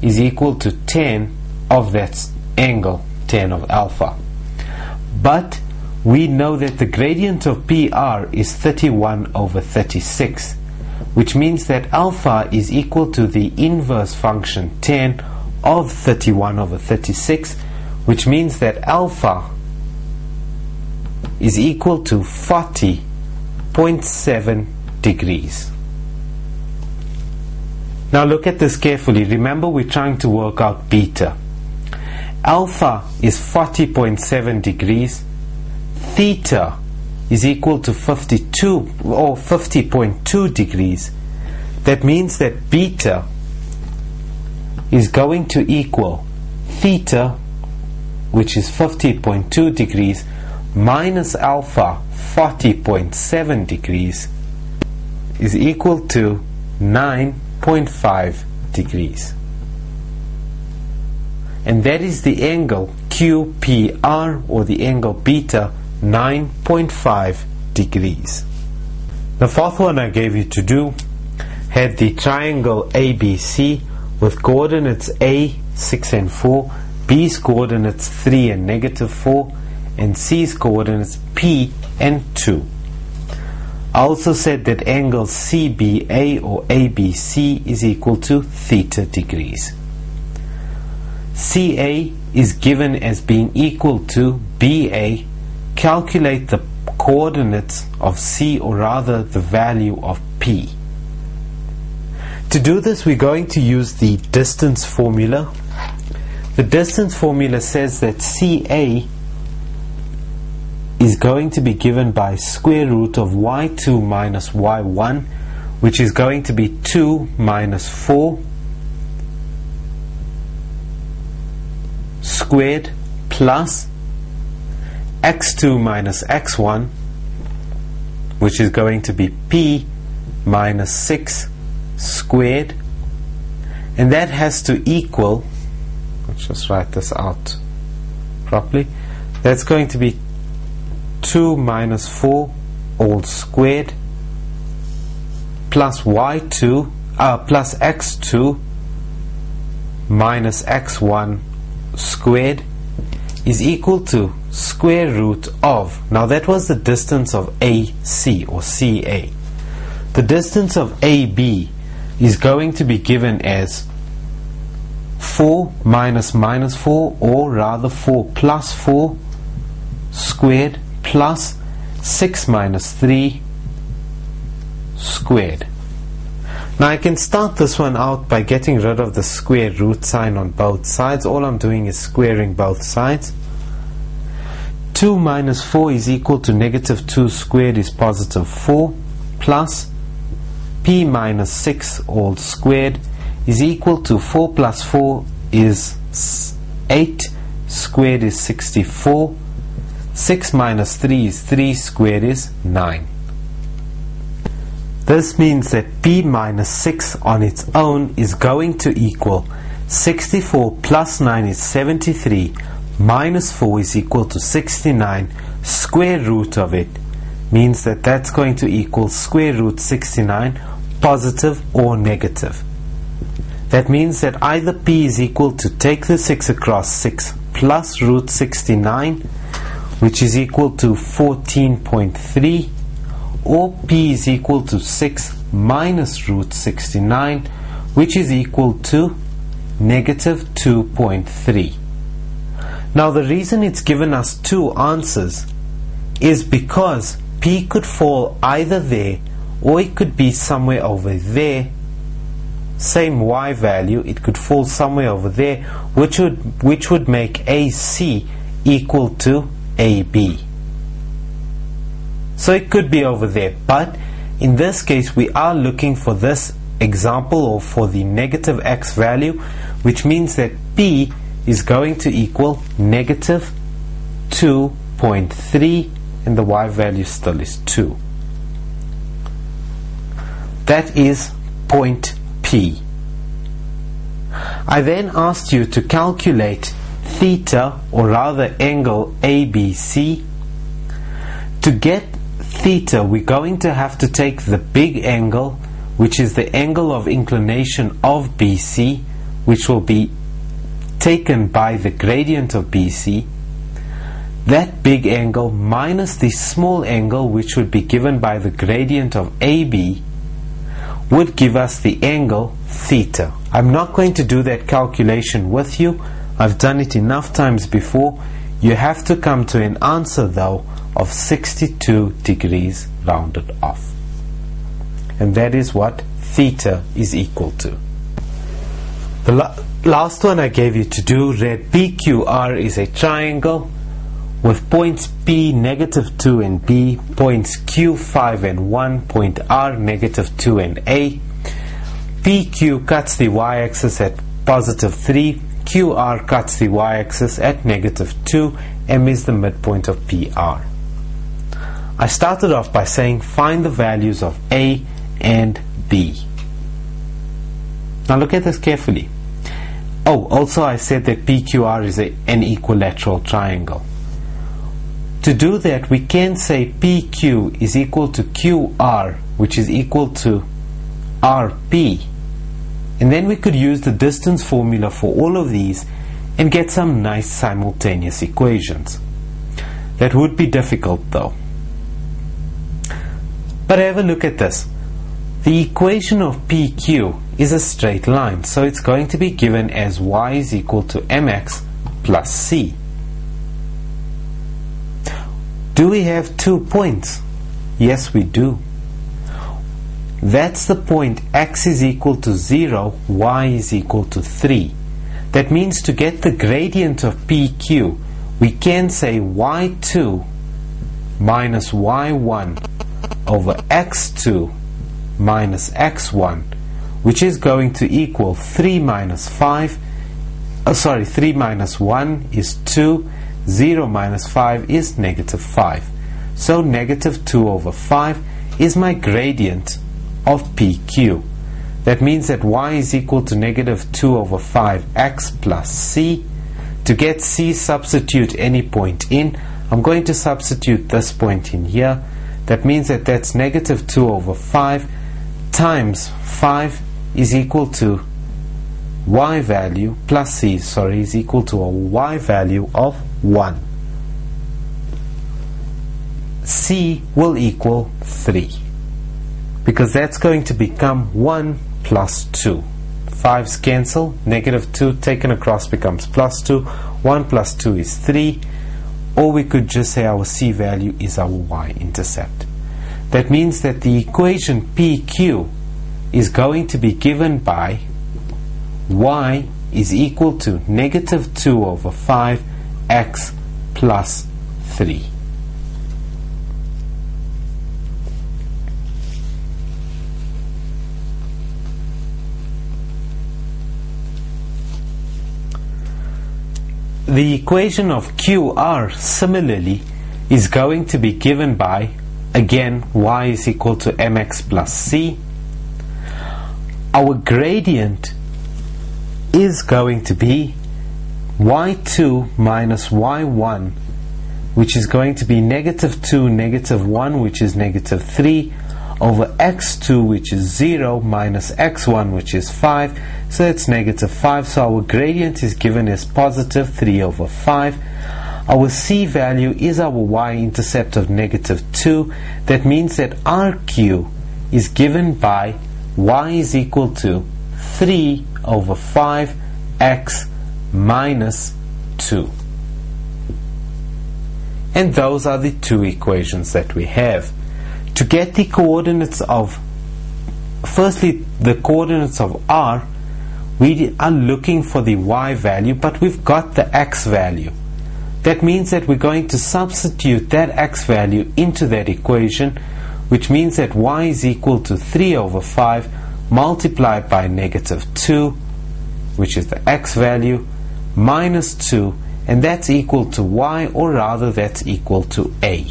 is equal to 10 of that angle, 10 of alpha. But we know that the gradient of PR is 31 over 36, which means that alpha is equal to the inverse function 10 of 31 over 36, which means that alpha is equal to 40.7 degrees. Now look at this carefully. Remember, we're trying to work out beta. Alpha is 40.7 degrees. Theta is equal to 52 or 50.2 degrees. That means that beta is going to equal theta, which is 50.2 degrees, minus alpha, 40.7 degrees, is equal to 9.5 degrees. And that is the angle QPR, or the angle beta, 9.5 degrees. The fourth one I gave you to do had the triangle ABC with coordinates A, 6 and 4, B's coordinates 3 and -4, and C's coordinates P and 2. I also said that angle CBA or ABC is equal to theta degrees. CA is given as being equal to BA. Calculate the coordinates of C, or rather the value of P. To do this, we're going to use the distance formula. The distance formula says that CA is going to be given by square root of y2 minus y1, which is going to be 2 minus 4 squared plus x2 minus x1, which is going to be p minus 6 squared, and that has to equal, let's just write this out properly, that's going to be 2 minus 4 all squared plus y2 plus x2 minus x1 squared is equal to square root of, now that was the distance of AC or CA. The distance of AB is going to be given as 4 minus minus 4, or rather 4 plus 4 squared plus 6 minus 3 squared. Now I can start this one out by getting rid of the square root sign on both sides. All I'm doing is squaring both sides. 2 minus 4 is equal to -2 squared is positive 4, plus p minus 6 all squared is equal to 4 plus 4 is 8 squared is 64, 6 minus 3 is 3 squared is 9. This means that p minus 6 on its own is going to equal 64 plus 9 is 73, minus 4 is equal to 69, square root of it means that that's going to equal square root 69, positive or negative. That means that either p is equal to take the 6 across 6 plus root 69, which is equal to 14.3, or p is equal to 6 minus root 69, which is equal to -2.3. Now the reason it's given us two answers is because p could fall either there, or it could be somewhere over there. Same y value, it could fall somewhere over there, which would make AC equal to AB. So it could be over there, but in this case we are looking for this example, or for the negative x value, which means that p is going to equal -2.3, and the y value still is 2. That is point P. I then asked you to calculate theta, or rather angle ABC. To get theta, we're going to have to take the big angle, which is the angle of inclination of BC, which will be taken by the gradient of BC, that big angle minus the small angle, which would be given by the gradient of AB, would give us the angle theta. I'm not going to do that calculation with you. I've done it enough times before. You have to come to an answer though of 62 degrees rounded off. And that is what theta is equal to. The last one I gave you to do read PQR is a triangle with points P -2 and B, points Q 5 and 1, point R -2 and A. PQ cuts the y-axis at +3, QR cuts the y-axis at -2, M is the midpoint of PR. I started off by saying find the values of A and B. Now look at this carefully. Oh, also I said that PQR is an equilateral triangle. To do that, we can say PQ is equal to QR, which is equal to RP. And then we could use the distance formula for all of these and get some nice simultaneous equations. That would be difficult though. But have a look at this. The equation of PQ is a straight line, so it's going to be given as y is equal to mx plus c. Do we have 2 points? Yes, we do. That's the point x is equal to 0, y is equal to 3. That means to get the gradient of PQ, we can say y2 minus y1 over x2 minus x1, which is going to equal 3 minus 1 is 2, 0 minus 5 is -5. So -2 over 5 is my gradient of PQ. That means that y is equal to -2 over 5x plus c. To get c, substitute any point in. I'm going to substitute this point in here. That means that that's -2 over 5 times 5 is equal to y value plus c, is equal to a y value of 1. C will equal 3, because that's going to become 1 plus 2. 5's cancel, -2 taken across becomes plus 2, 1 plus 2 is 3, or we could just say our C value is our y-intercept. That means that the equation PQ is going to be given by y is equal to -2 over 5x plus 3. The equation of QR similarly is going to be given by, again, y is equal to mx plus c. Our gradient is going to be y2 minus y1, which is going to be -2, -1, which is -3, over x2, which is 0, minus x1, which is 5, so it's -5. So our gradient is given as +3 over 5. Our C value is our y-intercept of -2. That means that RQ is given by y is equal to 3 over 5x minus 2. And those are the two equations that we have. To get the coordinates of, firstly, the coordinates of R, we are looking for the y value, but we've got the x value. That means that we're going to substitute that x value into that equation, which means that y is equal to 3 over 5 multiplied by -2, which is the x value, minus 2, and that's equal to y, or rather that's equal to a.